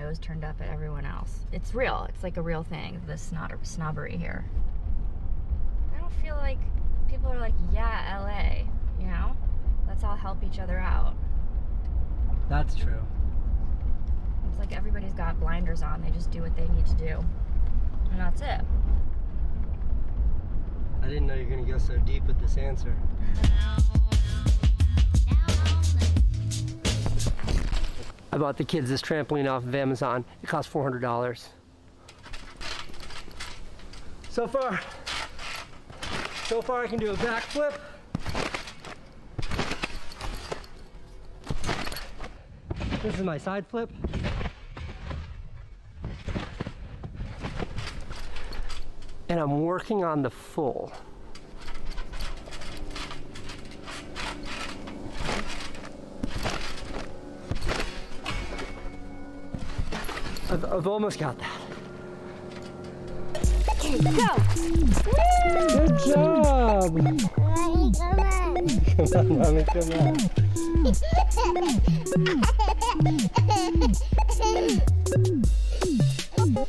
nose turned up at everyone else. It's real. It's like a real thing, this snobbery here. I don't feel like people are like, yeah, LA, you know? Let's all help each other out. That's true. It's like everybody's got blinders on. They just do what they need to do. And that's it. I didn't know you were going to go so deep with this answer. I bought the kids this trampoline off of Amazon. It cost $400. So far I can do a backflip. This is my side flip. And I'm working on the full. I've almost got that. Go! Good job! Mommy, come on. Come on, Mommy, come on.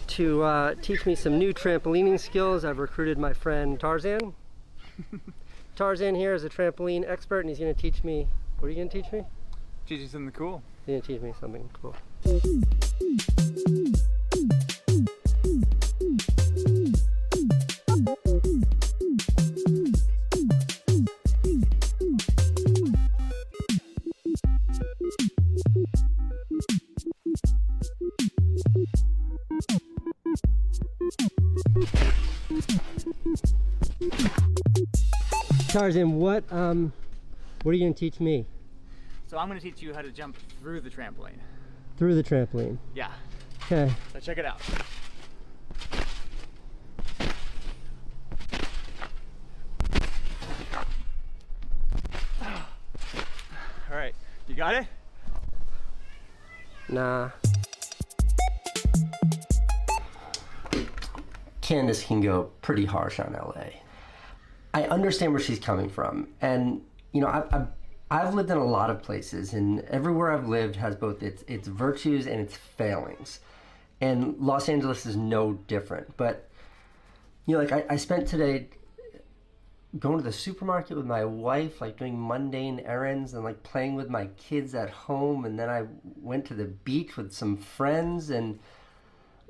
To teach me some new trampolining skills, I've recruited my friend Tarzan. Tarzan here is a trampoline expert, and he's going to teach me. What are you going to teach me? Teach you something cool. He's going to teach me something cool. Tarzan, what are you going to teach me? So I'm going to teach you how to jump through the trampoline. Through the trampoline. Yeah. Okay. So check it out. All right, you got it? Nah. Candace can go pretty harsh on LA. I understand where she's coming from, and you know, I've lived in a lot of places, and everywhere I've lived has both its virtues and its failings, and Los Angeles is no different. But you know, like I spent today going to the supermarket with my wife, like doing mundane errands and like playing with my kids at home, and then I went to the beach with some friends. And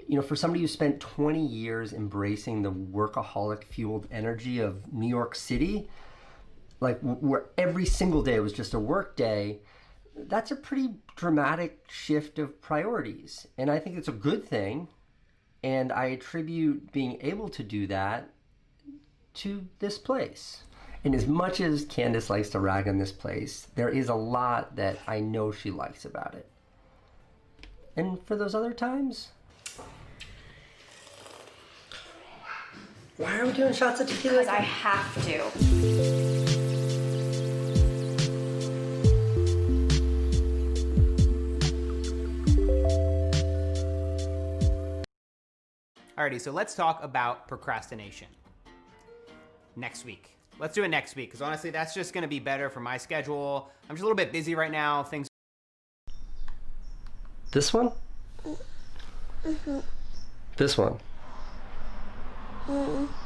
you know, for somebody who spent 20 years embracing the workaholic fueled energy of New York City, like where every single day was just a work day, that's a pretty dramatic shift of priorities. And I think it's a good thing. And I attribute being able to do that to this place. And as much as Candace likes to rag on this place, there is a lot that I know she likes about it. And for those other times, why are we doing shots of tequila? Because I have to. Alrighty, so let's talk about procrastination. Next week. Let's do it next week, because honestly, that's just going to be better for my schedule. I'm just a little bit busy right now. Things. This one? This one?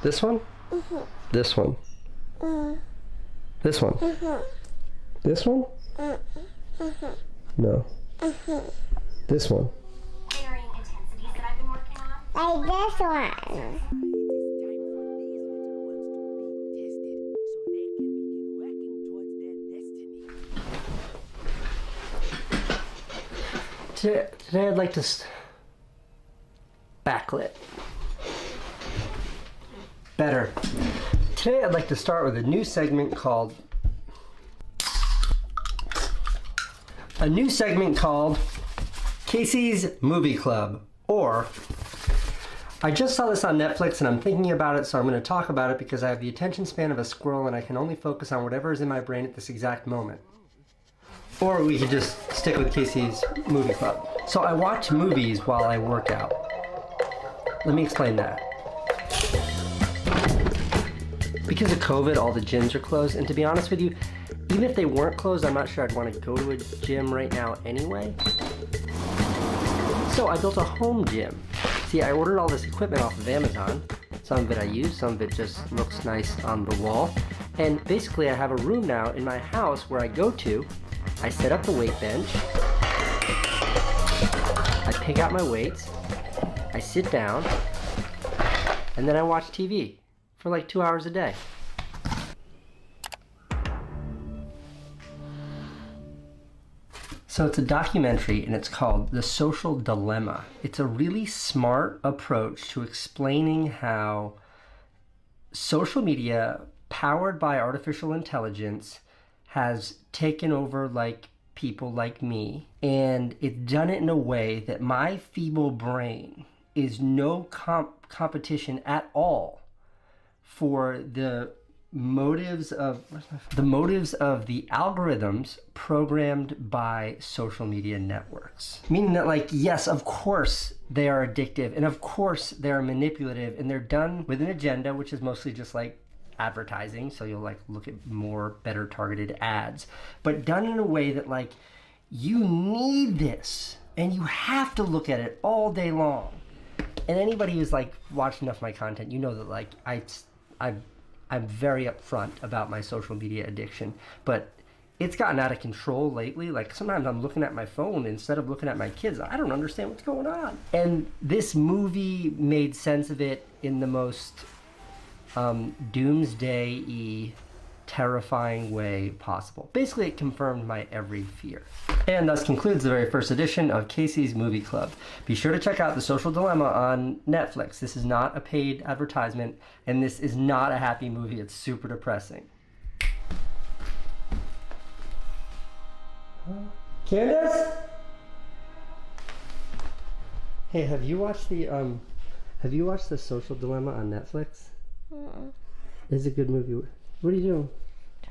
This one? This one? This one? This one? No. This one? Varying intensities that I've been working on. Like this one. Today I'd like to backlit. Better. Today I'd like to start with a new segment called Casey's Movie Club, or I just saw this on Netflix and I'm thinking about it, so I'm going to talk about it because I have the attention span of a squirrel and I can only focus on whatever is in my brain at this exact moment. Or we could just stick with Casey's Movie Club. So I watch movies while I work out. Let me explain that. Because of COVID, all the gyms are closed, and to be honest with you, even if they weren't closed, I'm not sure I'd want to go to a gym right now anyway. So I built a home gym. See, I ordered all this equipment off of Amazon. Some of it I use, some of it just looks nice on the wall. And basically I have a room now in my house where I go to, I set up the weight bench, I pick out my weights, I sit down, and then I watch TV for like 2 hours a day. So it's a documentary and it's called The Social Dilemma. It's a really smart approach to explaining how social media powered by artificial intelligence has taken over like people like me, and it's done it in a way that my feeble brain is no competition at all for the motives of the algorithms programmed by social media networks. Meaning that, like, yes, of course they are addictive, and of course they are manipulative, and they're done with an agenda, which is mostly just like advertising, so you'll like look at more better targeted ads, but done in a way that like you need this and you have to look at it all day long. And anybody who's like watched enough of my content, you know that like I'm very upfront about my social media addiction, but it's gotten out of control lately. Like sometimes I'm looking at my phone instead of looking at my kids. I don't understand what's going on. And this movie made sense of it in the most doomsday-y, terrifying way possible. Basically, it confirmed my every fear. And thus concludes the very first edition of Casey's Movie Club. Be sure to check out The Social Dilemma on Netflix. This is not a paid advertisement, and this is not a happy movie. It's super depressing. Candace? Hey, have you watched The Social Dilemma on Netflix? It's a good movie. What are you doing?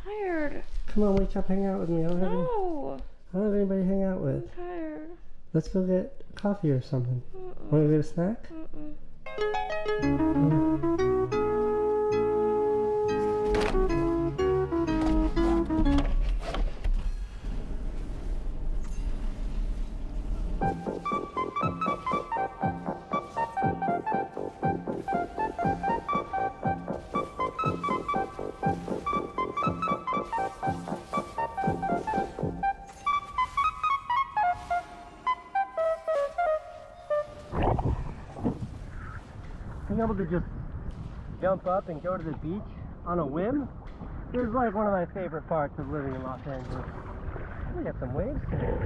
Tired. Come on, wake up, hang out with me. I don't have anybody to hang out with. I'm tired. Let's go get coffee or something. Want to get a snack? Being able to just jump up and go to the beach on a whim is like one of my favorite parts of living in Los Angeles. We got some waves today.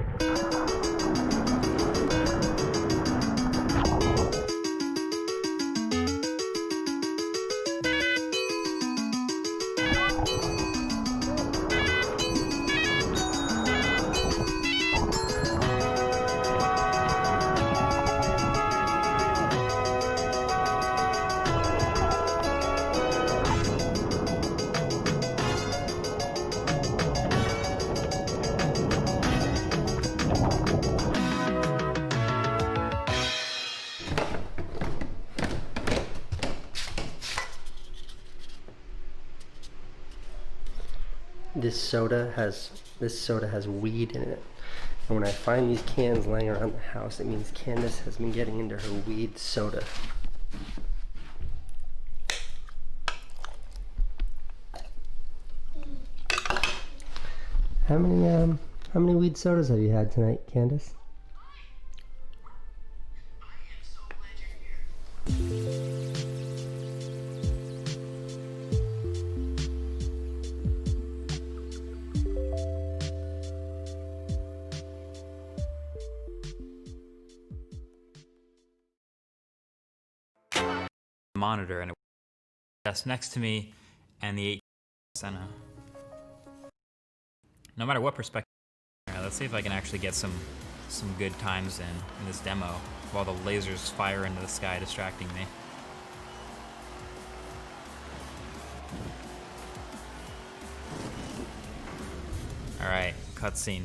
This soda has weed in it. And when I find these cans laying around the house, it means Candace has been getting into her weed soda. How many weed sodas have you had tonight, Candace? Monitor and it was next to me and the 8 Senna. No matter what perspective, let's see if I can actually get some good times in this demo while the lasers fire into the sky distracting me. Alright, cutscene.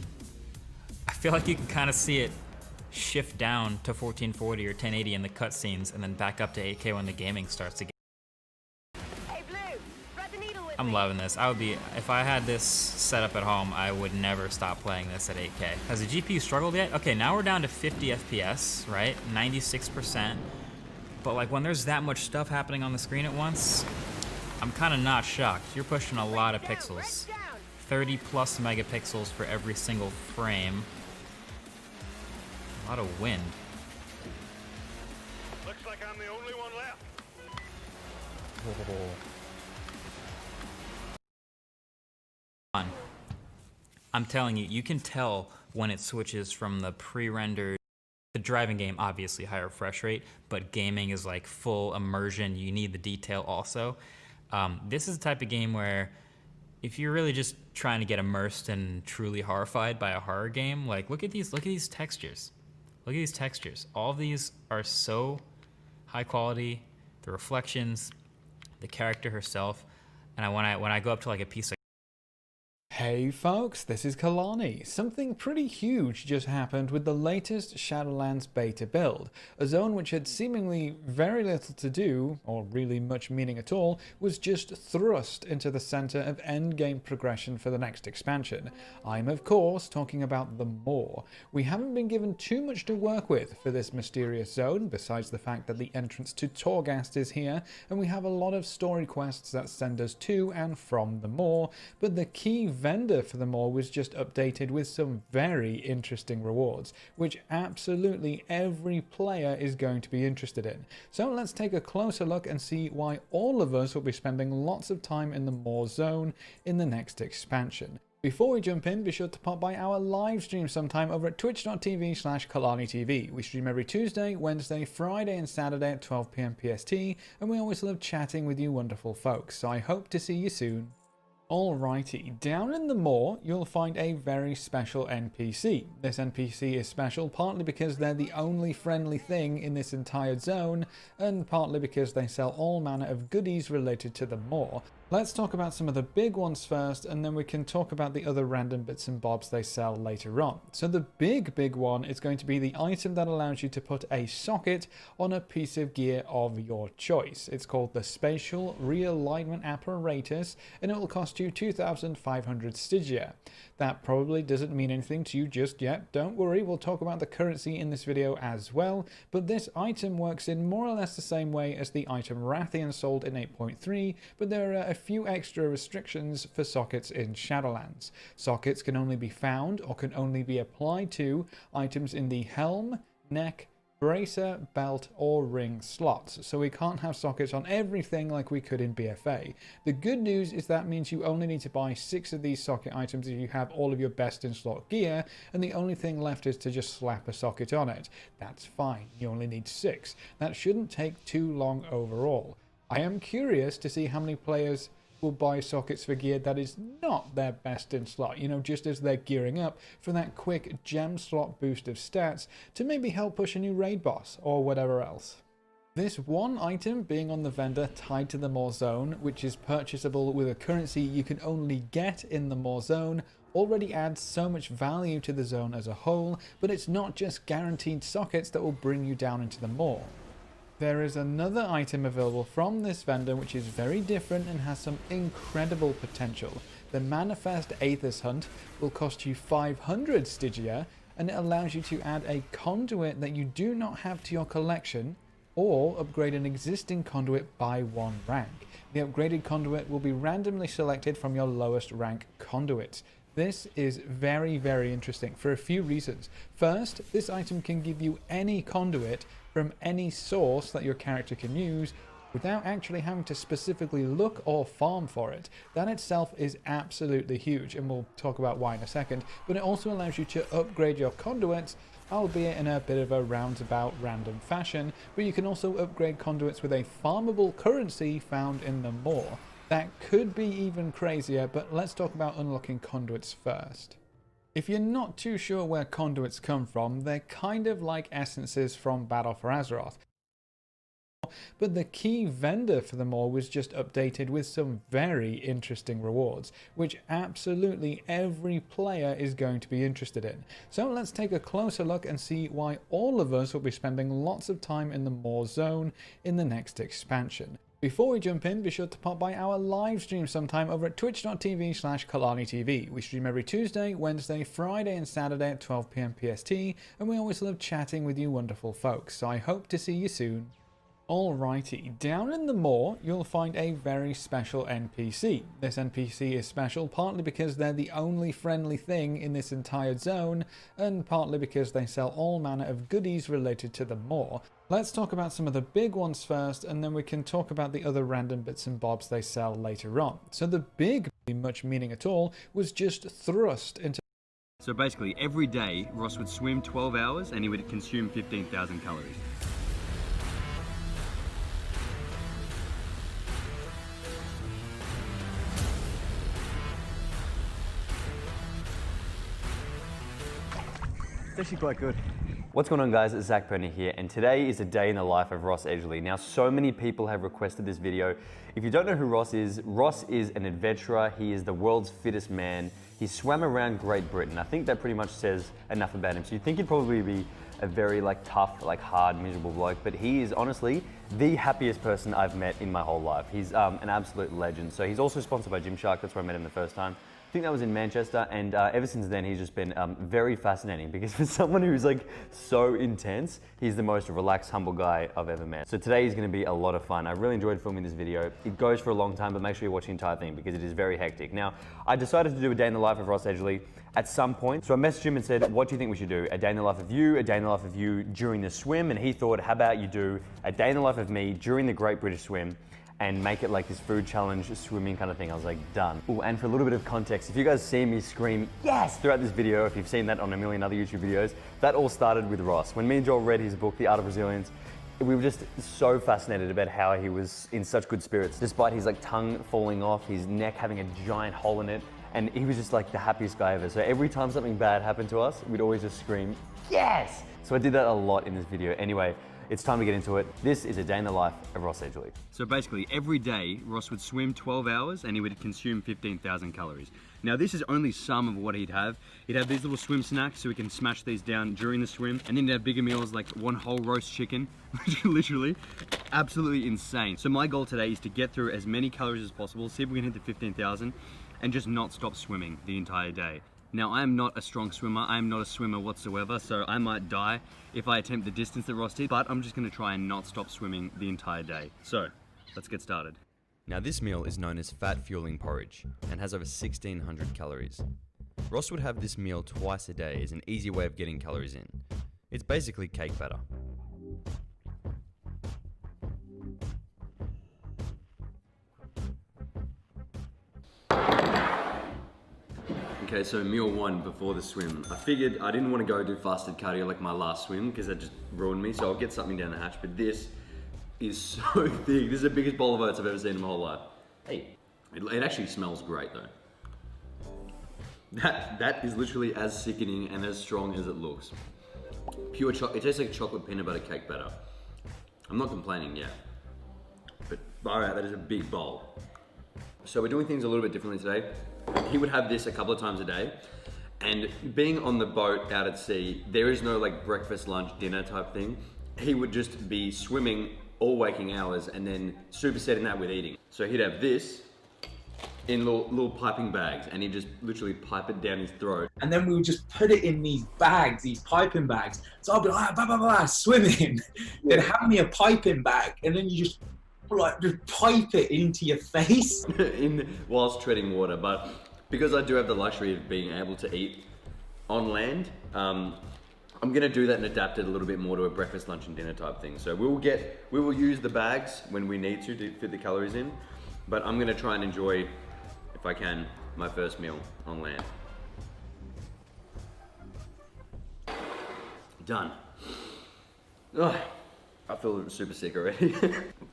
I feel like you can kind of see it shift down to 1440 or 1080 in the cutscenes and then back up to 8K when the gaming starts again. Hey, Blue, thread the needle with I'm loving this. I would be, if I had this set up at home, I would never stop playing this at 8K. Has the GPU struggled yet? Okay, now we're down to 50 FPS, right? 96%. But like when there's that much stuff happening on the screen at once, I'm kind of not shocked. You're pushing a lot of pixels. 30 plus megapixels for every single frame. A lot of wind. Looks like I'm the only one left. On. I'm telling you, you can tell when it switches from the pre-rendered. The driving game, obviously higher refresh rate, but gaming is like full immersion. You need the detail also. This is the type of game where if you're really just trying to get immersed and truly horrified by a horror game, like look at these textures. Look at these textures. All of these are so high quality. The reflections, the character herself, and when I go up to like a piece of Hey folks, this is Kalani. Something pretty huge just happened with the latest Shadowlands beta build. A zone which had seemingly very little to do, or really much meaning at all, was just thrust into the center of endgame progression for the next expansion. I'm of course talking about the Maw. We haven't been given too much to work with for this mysterious zone, besides the fact that the entrance to Torghast is here, and we have a lot of story quests that send us to and from the Maw, but the key vendor for the Maw was just updated with some very interesting rewards, which absolutely every player is going to be interested in. So let's take a closer look and see why all of us will be spending lots of time in the Maw zone in the next expansion. Before we jump in, be sure to pop by our live stream sometime over at twitch.tv/KalaniTV. We stream every Tuesday, Wednesday, Friday and Saturday at 12 PM PST, and we always love chatting with you wonderful folks, so I hope to see you soon. Alrighty, down in the Maw, you'll find a very special NPC. This NPC is special partly because they're the only friendly thing in this entire zone, and partly because they sell all manner of goodies related to the Maw. Let's talk about some of the big ones first, and then we can talk about the other random bits and bobs they sell later on. So the big one is going to be the item that allows you to put a socket on a piece of gear of your choice. It's called the Spatial Realignment Apparatus, and it will cost you 2,500 Stygia. That probably doesn't mean anything to you just yet. Don't worry, we'll talk about the currency in this video as well, but this item works in more or less the same way as the item Rathian sold in 8.3, but there are a few extra restrictions for sockets in Shadowlands. Sockets can only be found or can only be applied to items in the helm, neck, bracer, belt or ring slots, so we can't have sockets on everything like we could in BFA. The good news is that means you only need to buy 6 of these socket items if you have all of your best in slot gear, and the only thing left is to just slap a socket on it. That's fine, you only need 6. That shouldn't take too long overall. I am curious to see how many players will buy sockets for gear that is not their best in slot, you know, just as they're gearing up for that quick gem slot boost of stats to maybe help push a new raid boss or whatever else. This one item being on the vendor tied to the Maw zone, which is purchasable with a currency you can only get in the Maw zone, already adds so much value to the zone as a whole, but it's not just guaranteed sockets that will bring you down into the Maw. There is another item available from this vendor which is very different and has some incredible potential. The Manifest Aethys Hunt will cost you 500 Stygia, and it allows you to add a conduit that you do not have to your collection, or upgrade an existing conduit by 1 rank. The upgraded conduit will be randomly selected from your lowest rank conduits. This is very interesting for a few reasons. First, this item can give you any conduit from any source that your character can use without actually having to specifically look or farm for it. That itself is absolutely huge, and we'll talk about why in a second, but it also allows you to upgrade your conduits, albeit in a bit of a roundabout random fashion, but you can also upgrade conduits with a farmable currency found in the Maw. That could be even crazier, but let's talk about unlocking conduits first. If you're not too sure where conduits come from, they're kind of like essences from Battle for Azeroth. But the key vendor for the Maw was just updated with some very interesting rewards, which absolutely every player is going to be interested in. So let's take a closer look and see why all of us will be spending lots of time in the Maw zone in the next expansion. Before we jump in, be sure to pop by our live stream sometime over at twitch.tv/KalaniTV. We stream every Tuesday, Wednesday, Friday and Saturday at 12 PM PST, and we always love chatting with you wonderful folks, so I hope to see you soon. Alrighty, down in the moor, you'll find a very special NPC. This NPC is special partly because they're the only friendly thing in this entire zone, and partly because they sell all manner of goodies related to the moor. Let's talk about some of the big ones first, and then we can talk about the other random bits and bobs they sell later on. So the big, much meaning at all, was just thrust into... So basically, every day, Ross would swim 12 hours and he would consume 15,000 calories. It's actually quite good. What's going on, guys? It's Zach Perner here, and today is a day in the life of Ross Edgley. Now, so many people have requested this video. If you don't know who Ross is an adventurer. He is the world's fittest man. He swam around Great Britain. I think that pretty much says enough about him. So you'd think he'd probably be a very tough, hard, miserable bloke, but he is honestly the happiest person I've met in my whole life. He's an absolute legend. So he's also sponsored by Gymshark. That's where I met him the first time. I think that was in Manchester, and ever since then he's just been very fascinating, because for someone who's so intense, he's the most relaxed, humble guy I've ever met. So today is going to be a lot of fun. I really enjoyed filming this video. It goes for a long time, but make sure you watch the entire thing because it is very hectic. Now, I decided to do a day in the life of Ross Edgley at some point, so I messaged him and said, what do you think we should do? A day in the life of you, a day in the life of you during the swim, and he thought, how about you do a day in the life of me during the Great British Swim, and make it like this food challenge, swimming kind of thing. I was like, done. Ooh, and for a little bit of context, if you guys see me scream, yes, throughout this video, if you've seen that on a million other YouTube videos, that all started with Ross. When me and Joel read his book, The Art of Resilience, we were just so fascinated about how he was in such good spirits, despite his tongue falling off, his neck having a giant hole in it, and he was just the happiest guy ever. So every time something bad happened to us, we'd always just scream, yes! So I did that a lot in this video. Anyway, it's time to get into it. This is a day in the life of Ross Edgley. So basically, every day, Ross would swim 12 hours and he would consume 15,000 calories. Now, this is only some of what he'd have. He'd have these little swim snacks, so he can smash these down during the swim. And then he'd have bigger meals, like one whole roast chicken, literally absolutely insane. So my goal today is to get through as many calories as possible, see if we can hit the 15,000, and just not stop swimming the entire day. Now, I am not a strong swimmer. I am not a swimmer whatsoever, so I might die if I attempt the distance that Ross did, but I'm just gonna try and not stop swimming the entire day. So, let's get started. Now, this meal is known as fat fueling porridge and has over 1,600 calories. Ross would have this meal twice a day as an easy way of getting calories in. It's basically cake batter. Okay, so meal one before the swim. I figured I didn't want to go do fasted cardio like my last swim because that just ruined me, so I'll get something down the hatch, but this is so thick. This is the biggest bowl of oats I've ever seen in my whole life. Hey, it actually smells great though. That is literally as sickening and as strong as it looks. Pure chocolate, it tastes like chocolate peanut butter cake batter. I'm not complaining yet, but alright, that is a big bowl. So we're doing things a little bit differently today. He would have this a couple of times a day, and being on the boat out at sea, there is no breakfast, lunch, dinner type thing. He would just be swimming all waking hours and then supersetting that with eating. So he'd have this in little piping bags, and he'd just literally pipe it down his throat. And then we would just put it in these bags, these piping bags. So I'd be like, blah, blah, blah, swimming. Then have me a piping bag, and then you just pipe it into your face whilst treading water. But because I do have the luxury of being able to eat on land, I'm gonna do that and adapt it a little bit more to a breakfast, lunch and dinner type thing. So we will use the bags when we need to fit the calories in, but I'm gonna try and enjoy, if I can, my first meal on land. Done. Ugh. I feel super sick already.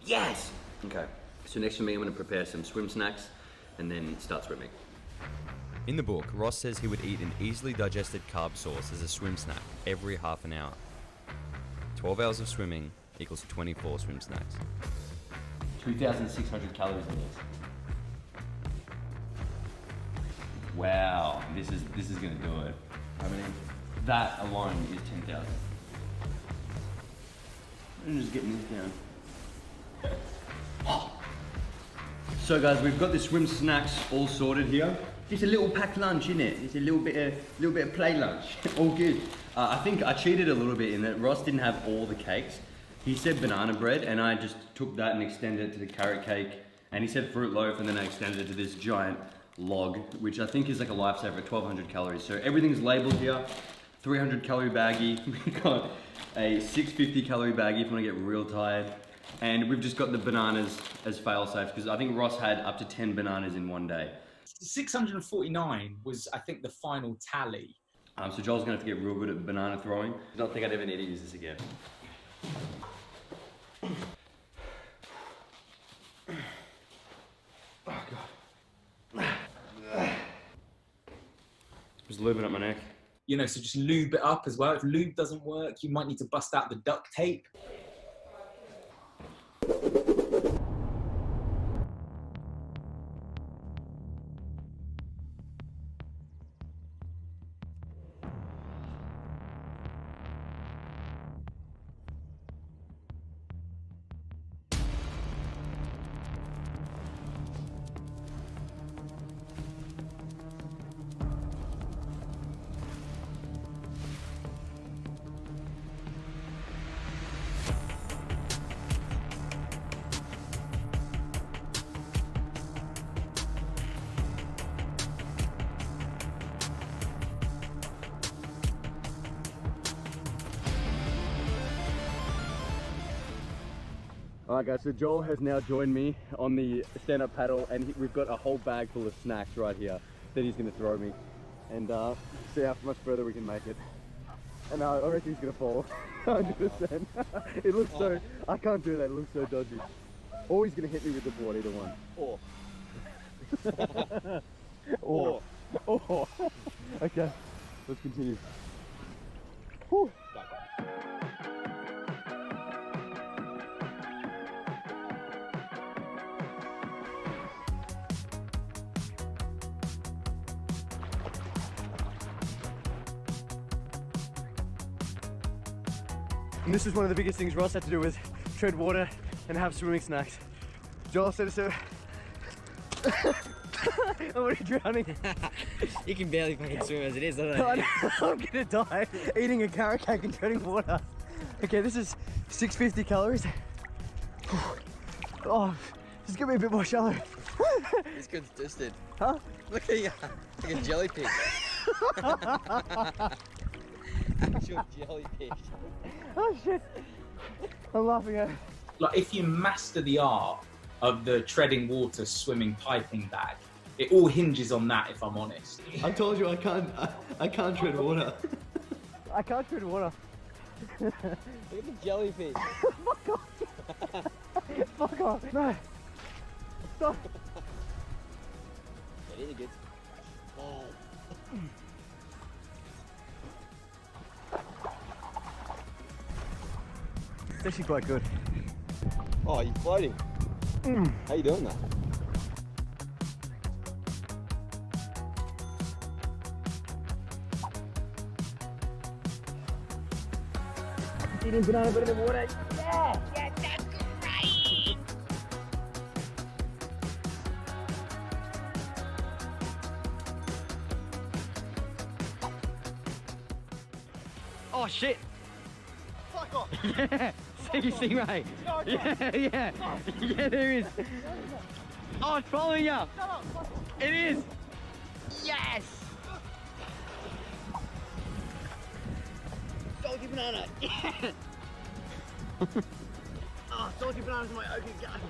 Yes! Okay, so next for me, I'm gonna prepare some swim snacks and then start swimming. In the book, Ross says he would eat an easily digested carb source as a swim snack every half an hour. 12 hours of swimming equals 24 swim snacks. 2,600 calories in this. Wow, this is gonna do it. I mean, that alone is 10,000. I'm just getting this down. Oh, So guys, we've got the swim snacks all sorted here. Just a little packed lunch, isn't it? It's a little bit of play lunch. All good. I think I cheated a little bit in that Ross didn't have all the cakes. He said banana bread, and I just took that and extended it to the carrot cake. And he said fruit loaf, and then I extended it to this giant log, which I think is like a lifesaver at 1,200 calories. So everything's labeled here. 300 calorie baggie. We've got a 650 calorie baggie if you want to get real tired. And we've just got the bananas as fail safes because I think Ross had up to 10 bananas in one day. 649 was, I think, the final tally. So Joel's gonna have to get real good at banana throwing. I don't think I'd ever need to use this again. Oh God. Just lubing up my neck. You know, so just lube it up as well. If lube doesn't work, you might need to bust out the duct tape. Alright guys, so Joel has now joined me on the stand-up paddle and we've got a whole bag full of snacks right here that he's going to throw me and see how much further we can make it. And I reckon he's going to fall, 100%. It looks so, I can't do that, it looks so dodgy. Or he's going to hit me with the board, either one. Or. Or. Okay, let's continue. Whew. And this is one of the biggest things Ross had to do was tread water and have swimming snacks. Joel said so. I'm already drowning. You can barely fucking swim as it is, don't I know, I'm gonna die eating a carrot cake and treading water. Okay, this is 650 calories. Oh, this is gonna be a bit more shallow. It's consistent. Huh? Look at you, like a jellyfish. Actual jellyfish. Oh shit! I'm laughing at it. Like, if you master the art of the treading water swimming piping bag, it all hinges on that, if I'm honest. I told you I can't tread water. I can't tread water. Look at the jellyfish. Fuck off! Fuck off! No! Stop! That is good. Oh. It's actually quite good. Oh, you're floating. How you doing that? Eating banana bread in the water. Yeah, that's great. Oh shit! Fuck off! Yeah! Stingray! Yeah! Yeah, there is! Oh, it's following you! It is! Yes! Salty banana! Yeah! Oh, salty banana's my open gun!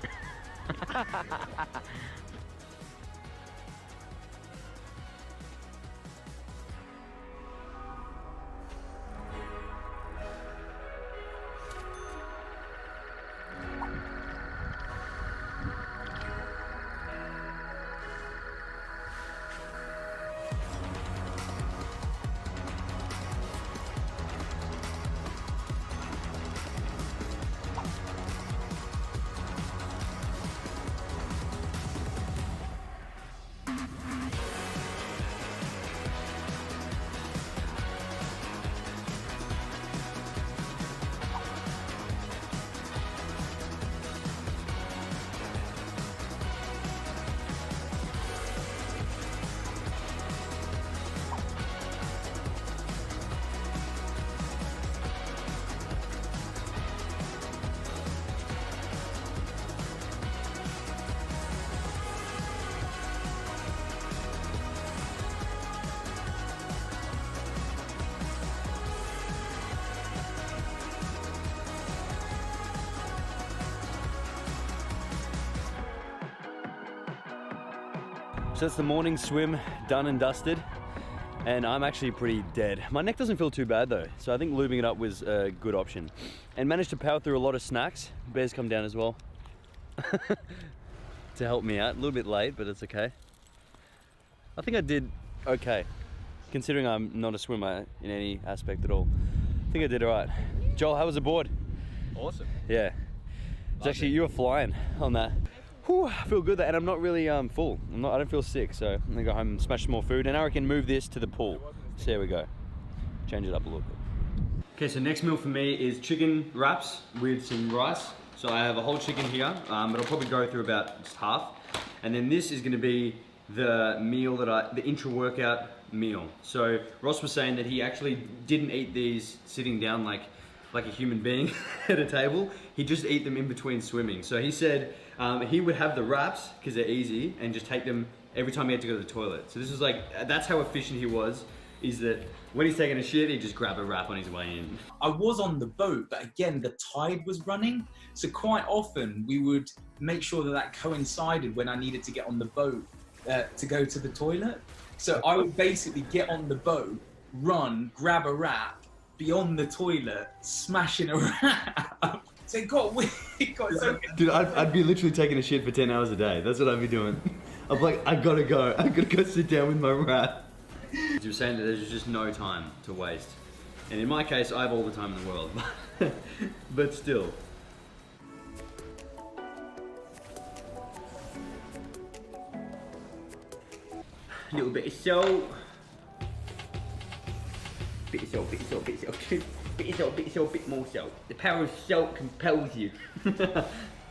So that's the morning swim done and dusted, and I'm actually pretty dead. My neck doesn't feel too bad though, so I think lubing it up was a good option. And managed to power through a lot of snacks. Bear's come down as well to help me out. A little bit late, but it's okay. I think I did okay, considering I'm not a swimmer in any aspect at all. I think I did all right. Joel, how was the board? Awesome. Yeah. It's actually, you were flying on that. Whew, I feel good, and I'm not really full. I don't feel sick, so I'm gonna go home and smash some more food, and I reckon move this to the pool. So there we go. Change it up a little bit. Okay, so next meal for me is chicken wraps with some rice. So I have a whole chicken here, but I'll probably go through about just half. And then this is gonna be the meal that the intra-workout meal. So Ross was saying that he actually didn't eat these sitting down like a human being at a table. He just eat them in between swimming. So he said he would have the wraps because they're easy and just take them every time he had to go to the toilet. So this is like, that's how efficient he was, is that when he's taking a shit, he'd just grab a wrap on his way in. I was on the boat, but again, the tide was running. So quite often we would make sure that coincided when I needed to get on the boat to go to the toilet. So I would basically get on the boat, run, grab a wrap, be on the toilet, smashing a wrap. So it got weird. It got so Dude, I'd be literally taking a shit for 10 hours a day. That's what I'd be doing. I'm like, I gotta go sit down with my wrap. You were saying that there's just no time to waste. And in my case, I have all the time in the world. But still. A little bit of salt. Bit of salt, bit of salt, bit of salt. Bit of salt, bit of salt, bit more salt. The power of salt compels you.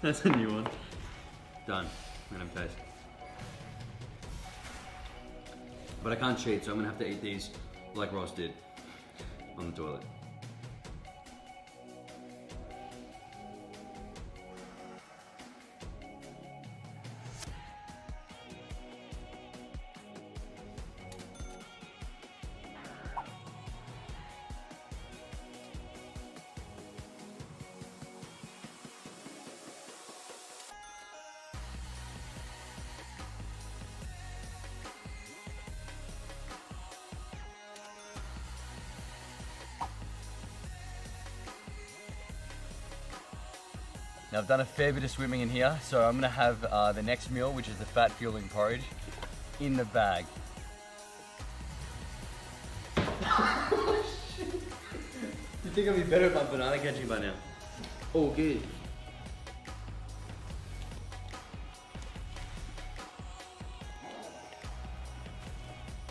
That's a new one. Done. I'm gonna have a taste. But I can't cheat, so I'm gonna have to eat these like Ross did on the toilet. Now I've done a fair bit of swimming in here, so I'm gonna have the next meal, which is the fat fueling porridge, in the bag. Do you think I'd be better at my banana catching by now? Oh, good.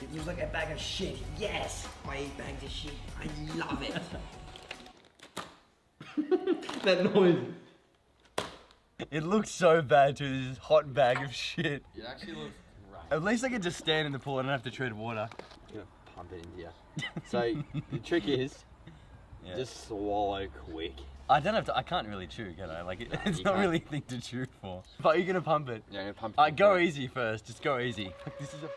It looks like a bag of shit. Yes! I eat bags of shit. I love it. That noise. It looks so bad too, this hot bag of shit. It actually looks great. At least I can just stand in the pool and I don't have to tread water. I'm gonna pump it into you. So the trick is, just swallow quick. I don't have to, I can't really chew, can I? Like, it's not really a thing to chew for. But you're gonna pump it. Yeah, I'm gonna pump it. Alright, go easy first, just go easy. This is a...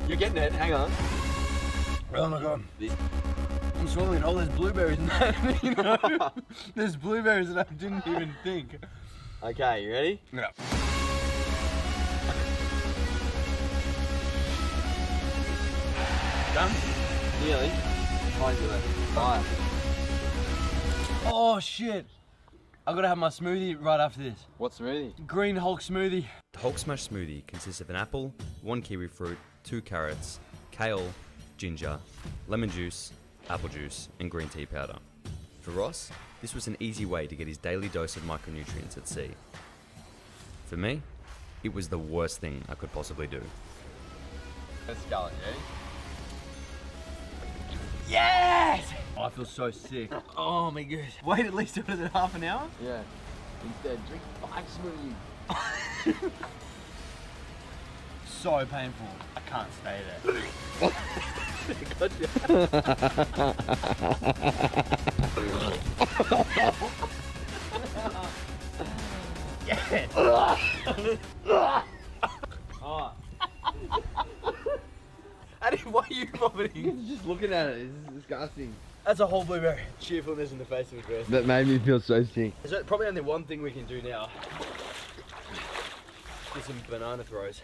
You're getting it, hang on. Oh my god. I'm swallowing all those blueberries and that, you know? There's blueberries that I didn't even think. Okay, you ready? Yeah. Done? Nearly. Mine's at 5. Oh shit! I gotta have my smoothie right after this. What smoothie? Green Hulk smoothie. The Hulk Smash smoothie consists of an apple, 1 kiwi fruit, 2 carrots, kale, ginger, lemon juice, apple juice, and green tea powder. For Ross, this was an easy way to get his daily dose of micronutrients at sea. For me, it was the worst thing I could possibly do. Let's go, ready? Yes! Oh, I feel so sick. Oh my gosh. Wait at least another half an hour? Yeah. Instead, drink 5 smoothies. So painful. I can't stay there. Yes! Oh. I didn't Why are you vomiting? Just looking at it, it's disgusting. That's a whole blueberry. Cheerfulness in the face of adversity. That made me feel so sick. There's probably only one thing we can do now. Get some banana throws.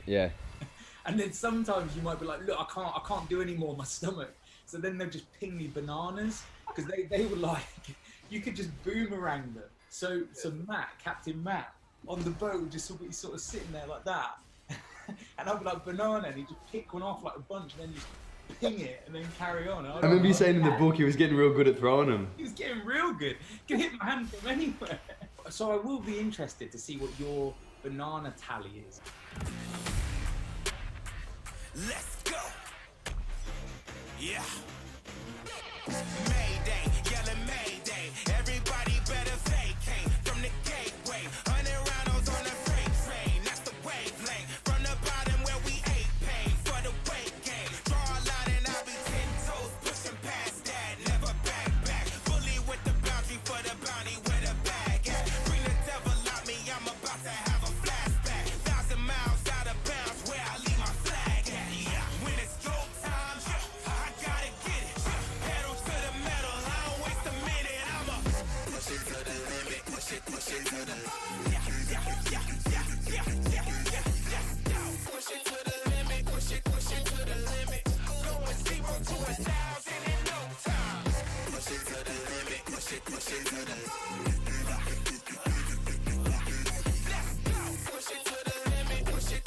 Yeah. And then sometimes you might be like, look, I can't do any more, my stomach. So then they'll just ping me bananas, because they were like, you could just boomerang them. So Matt, Captain Matt, on the boat would just sort of sitting there like that. And I'd be like, banana, and he'd just pick one off like a bunch and then just ping it and then carry on. I remember you saying in the book he was getting real good at throwing them. He was getting real good. Can hit my hand from anywhere. So I will be interested to see what your banana tally is. Let's go. Yeah. Mayday, yelling Mayday. Everybody better vacate from the gateway. 100 rounds on the freight train. That's the wavelength. From the bottom where we ate pain for the weight gain. Draw a line and I'll be 10 toes pushing past that. Never back. Fully with the boundary for the bounty where the bag at. Bring the devil out me. I'm about to have a flashback. 1,000 miles out of bounds where I leave my flag at. Yeah. When it's go time, I gotta get it. Pedal to the metal. I don't waste a minute. I'ma push it to the limit. Push it to the yeah. Push it to the limit. Push it to the limit. Going 0 to 1,000 in no time. Push it to the limit. Push it to the let's go. Push it to the limit. Push it.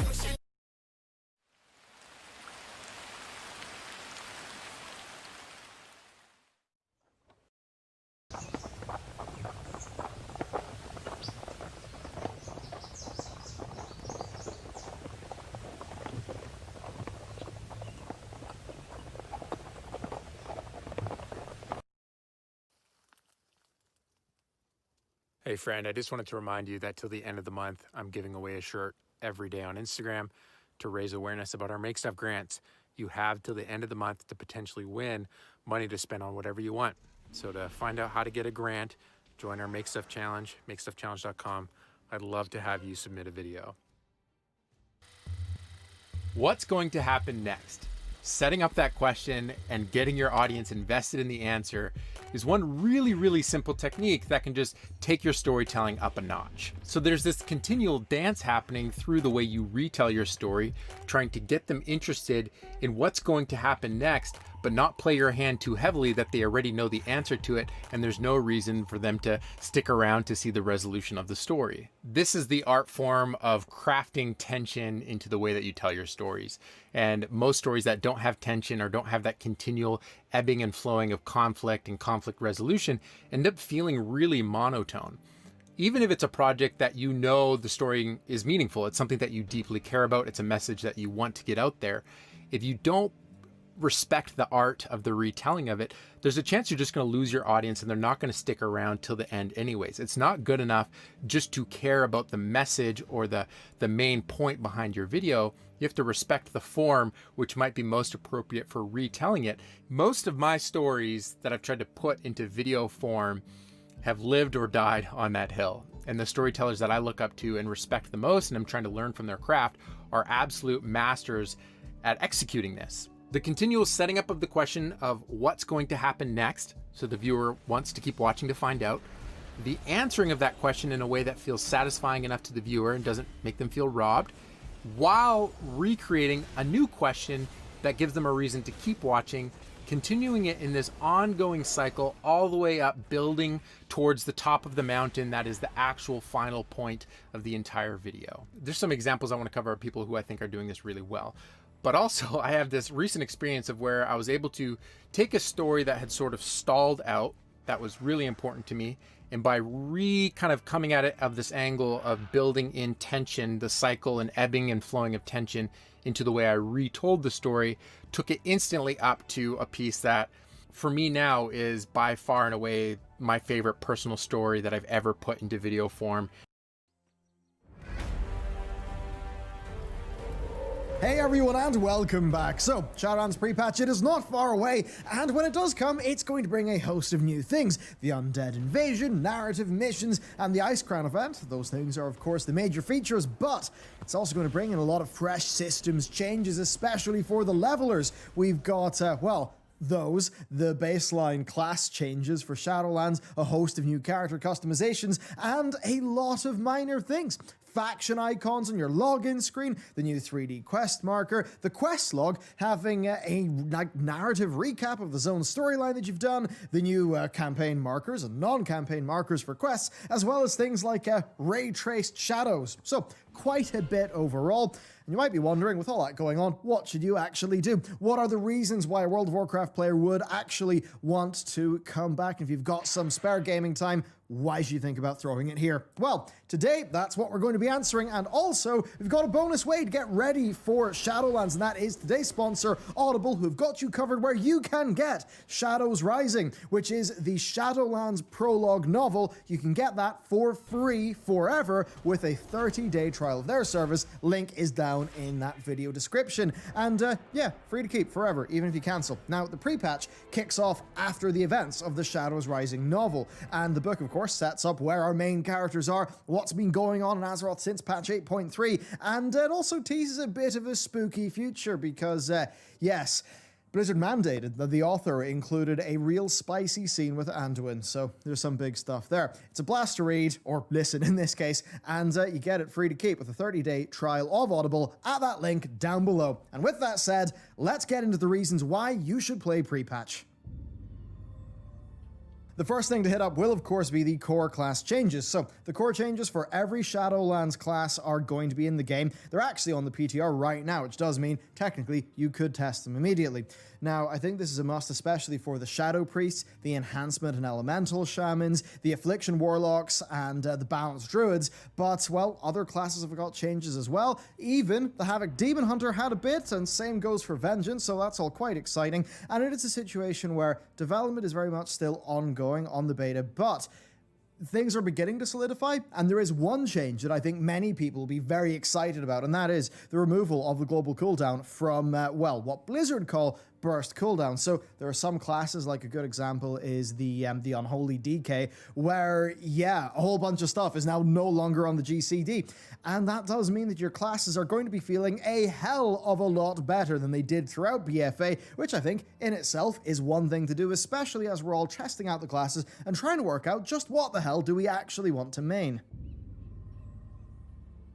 Hey friend, I just wanted to remind you that till the end of the month, I'm giving away a shirt every day on Instagram to raise awareness about our Make Stuff grants. You have till the end of the month to potentially win money to spend on whatever you want. So to find out how to get a grant, join our Make Stuff Challenge, makestuffchallenge.com. I'd love to have you submit a video. What's going to happen next? Setting up that question and getting your audience invested in the answer is one really, really simple technique that can just take your storytelling up a notch. So there's this continual dance happening through the way you retell your story, trying to get them interested in what's going to happen next, but not play your hand too heavily that they already know the answer to it and there's no reason for them to stick around to see the resolution of the story. This is the art form of crafting tension into the way that you tell your stories. And most stories that don't have tension or don't have that continual ebbing and flowing of conflict and conflict resolution end up feeling really monotone. Even if it's a project that you know the story is meaningful, it's something that you deeply care about, it's a message that you want to get out there, if you don't respect the art of the retelling of it, there's a chance you're just going to lose your audience and they're not going to stick around till the end anyways. It's not good enough just to care about the message or the main point behind your video. You have to respect the form, which might be most appropriate for retelling it. Most of my stories that I've tried to put into video form have lived or died on that hill. And the storytellers that I look up to and respect the most, and I'm trying to learn from their craft, are absolute masters at executing this. The continual setting up of the question of what's going to happen next, so the viewer wants to keep watching to find out. The answering of that question in a way that feels satisfying enough to the viewer and doesn't make them feel robbed, while recreating a new question that gives them a reason to keep watching, continuing it in this ongoing cycle all the way up, building towards the top of the mountain that is the actual final point of the entire video. There's some examples I want to cover of people who I think are doing this really well. But also I have this recent experience of where I was able to take a story that had sort of stalled out, that was really important to me, and by kind of coming at it of this angle of building in tension, the cycle and ebbing and flowing of tension into the way I retold the story, took it instantly up to a piece that for me now is by far and away my favorite personal story that I've ever put into video form. Hey everyone, and welcome back. So, Shadowlands pre-patch, it is not far away, and when it does come, it's going to bring a host of new things. The Undead Invasion, narrative missions, and the Ice Crown event. Those things are, of course, the major features, but it's also going to bring in a lot of fresh systems changes, especially for the levelers. We've got, the baseline class changes for Shadowlands, a host of new character customizations, and a lot of minor things. Faction icons on your login screen, the new 3D quest marker, the quest log having a narrative recap of the zone storyline that you've done, the new campaign markers and non-campaign markers for quests, as well as things like ray-traced shadows. So, quite a bit overall. And you might be wondering, with all that going on, what should you actually do? What are the reasons why a World of Warcraft player would actually want to come back? And if you've got some spare gaming time, why should you think about throwing it here? Well, today, that's what we're going to be answering, and also, we've got a bonus way to get ready for Shadowlands, and that is today's sponsor, Audible, who've got you covered where you can get Shadows Rising, which is the Shadowlands prologue novel. You can get that for free forever with a 30-day trial of their service. Link is down in that video description. And yeah, free to keep forever, even if you cancel. Now, the pre-patch kicks off after the events of the Shadows Rising novel, and the book, of course, sets up where our main characters are, what's been going on in Azeroth since patch 8.3, and it also teases a bit of a spooky future because, yes, Blizzard mandated that the author included a real spicy scene with Anduin, so there's some big stuff there. It's a blast to read, or listen in this case, and you get it free to keep with a 30-day trial of Audible at that link down below. And with that said, let's get into the reasons why you should play pre-patch. The first thing to hit up will, of course, be the core class changes. So, the core changes for every Shadowlands class are going to be in the game. They're actually on the PTR right now, which does mean, technically, you could test them immediately. Now, I think this is a must, especially for the Shadow Priests, the Enhancement and Elemental Shamans, the Affliction Warlocks, and the Balanced Druids, but, well, other classes have got changes as well. Even the Havoc Demon Hunter had a bit, and same goes for Vengeance, so that's all quite exciting. And it is a situation where development is very much still ongoing on the beta, but things are beginning to solidify, and there is one change that I think many people will be very excited about, and that is the removal of the global cooldown from, what Blizzard call burst cooldown. So there are some classes, like a good example is the Unholy DK, where, yeah, a whole bunch of stuff is now no longer on the GCD. And that does mean that your classes are going to be feeling a hell of a lot better than they did throughout BFA, which I think in itself is one thing to do, especially as we're all testing out the classes and trying to work out just what the hell do we actually want to main.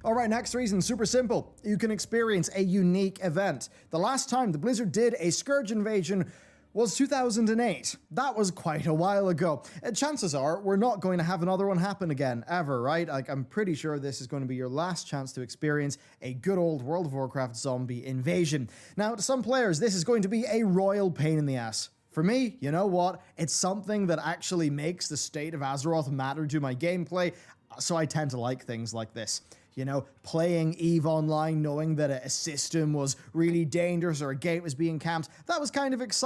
Alright, next reason, super simple. You can experience a unique event. The last time the Blizzard did a Scourge invasion was 2008. That was quite a while ago. Chances are we're not going to have another one happen again, ever, right? Like, I'm pretty sure this is going to be your last chance to experience a good old World of Warcraft zombie invasion. Now, to some players, this is going to be a royal pain in the ass. For me, you know what? It's something that actually makes the state of Azeroth matter to my gameplay, so I tend to like things like this. You know, playing EVE Online, knowing that a system was really dangerous or a gate was being camped, that was kind of exciting.